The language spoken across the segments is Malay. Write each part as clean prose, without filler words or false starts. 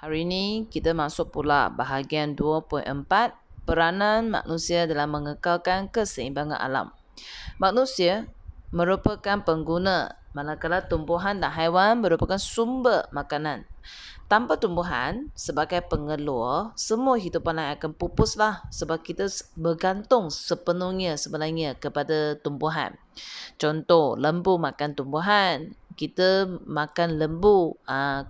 Hari ini kita masuk pula bahagian 2.4, peranan manusia dalam mengekalkan keseimbangan alam. Manusia merupakan pengguna, manakala tumbuhan dan haiwan merupakan sumber makanan. Tanpa tumbuhan sebagai pengeluar, semua hidupan lain akan pupuslah sebab kita bergantung sepenuhnya sebenarnya kepada tumbuhan. Contoh, lembu makan tumbuhan. Kita makan lembu.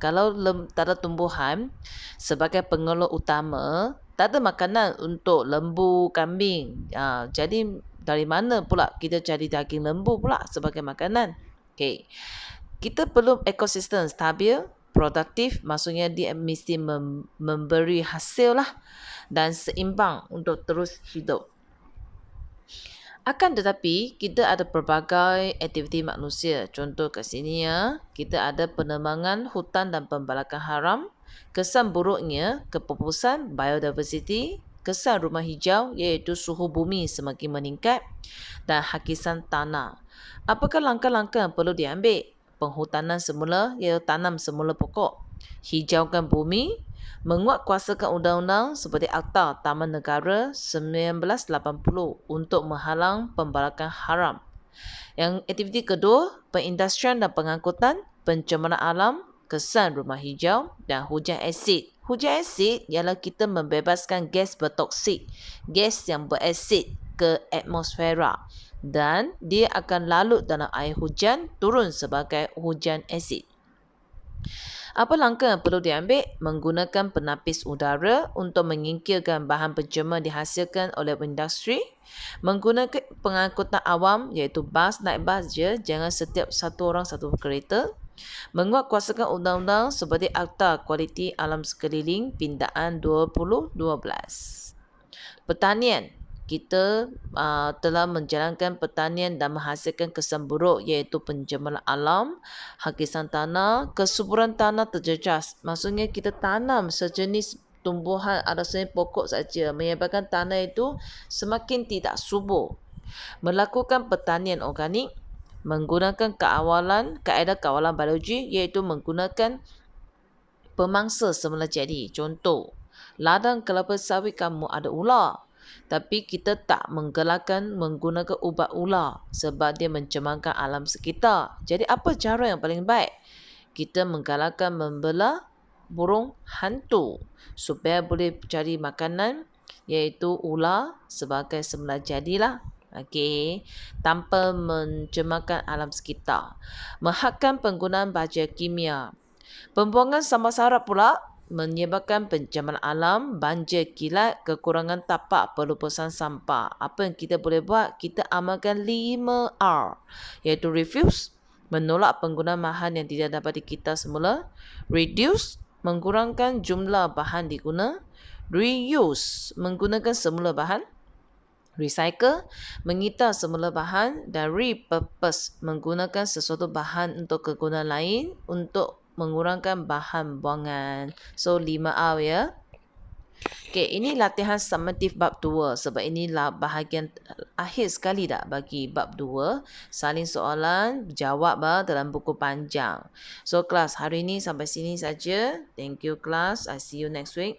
Kalau tak ada tumbuhan sebagai pengeluar utama, tak ada makanan untuk lembu, kambing. Jadi dari mana pula kita cari daging lembu pula sebagai makanan? Okay. Kita perlu ekosistem stabil, produktif, maksudnya dia mesti memberi hasil lah dan seimbang untuk terus hidup. Akan tetapi, kita ada pelbagai aktiviti manusia. Contoh kat sini ya, kita ada penebangan hutan dan pembalakan haram, kesan buruknya kepupusan biodiversity, kesan rumah hijau iaitu suhu bumi semakin meningkat dan hakisan tanah. Apakah langkah-langkah yang perlu diambil? Penghutanan semula iaitu tanam semula pokok, hijaukan bumi, menguatkuasakan undang-undang seperti Akta Taman Negara 1980 untuk menghalang pembalakan haram. Yang aktiviti kedua, perindustrian dan pengangkutan, pencemaran alam, kesan rumah hijau dan hujan asid. Hujan asid ialah kita membebaskan gas bertoksik, gas yang berasid ke atmosfera dan dia akan lalut dalam air hujan turun sebagai hujan asid. Apa langkah yang perlu diambil? Menggunakan penapis udara untuk menyingkirkan bahan pencemar dihasilkan oleh industri. Menggunakan pengangkutan awam iaitu bas, naik bas je, jangan setiap satu orang satu kereta. Menguatkuasakan undang-undang seperti Akta Kualiti Alam Sekeliling Pindaan 2012. Pertanian. Kita telah menjalankan pertanian dan menghasilkan kesan buruk iaitu pencemaran alam, hakisan tanah, kesuburan tanah terjejas. Maksudnya kita tanam sejenis tumbuhan atau sejenis pokok saja menyebabkan tanah itu semakin tidak subur. Melakukan pertanian organik, menggunakan kaedah kawalan biologi iaitu menggunakan pemangsa semula jadi. Contoh, ladang kelapa sawit kamu ada ular. Tapi kita tak menggalakkan menggunakan ubat ular sebab dia mencemarkan alam sekitar. Jadi apa cara yang paling baik? Kita menggalakkan membelah burung hantu supaya boleh cari makanan iaitu ular sebagai semula jadilah. Okey, tanpa mencemarkan alam sekitar. Menghadkan penggunaan baja kimia. Pembuangan sampah sarap pula menyebabkan pencemaran alam, banjir kilat, kekurangan tapak pelupusan sampah. Apa yang kita boleh buat? Kita amalkan 5R, iaitu refuse, menolak penggunaan bahan yang tidak dapat dikita semula, reduce, mengurangkan jumlah bahan diguna, reuse, menggunakan semula bahan, recycle, mengita semula bahan, dan repurpose, menggunakan sesuatu bahan untuk kegunaan lain untuk mengurangkan bahan buangan. So 5R ya. Okey, ini latihan summative bab 2 sebab inilah bahagian akhir sekali dah bagi bab 2. Salin soalan, jawab dalam buku panjang. So kelas hari ini sampai sini saja. Thank you kelas. I see you next week.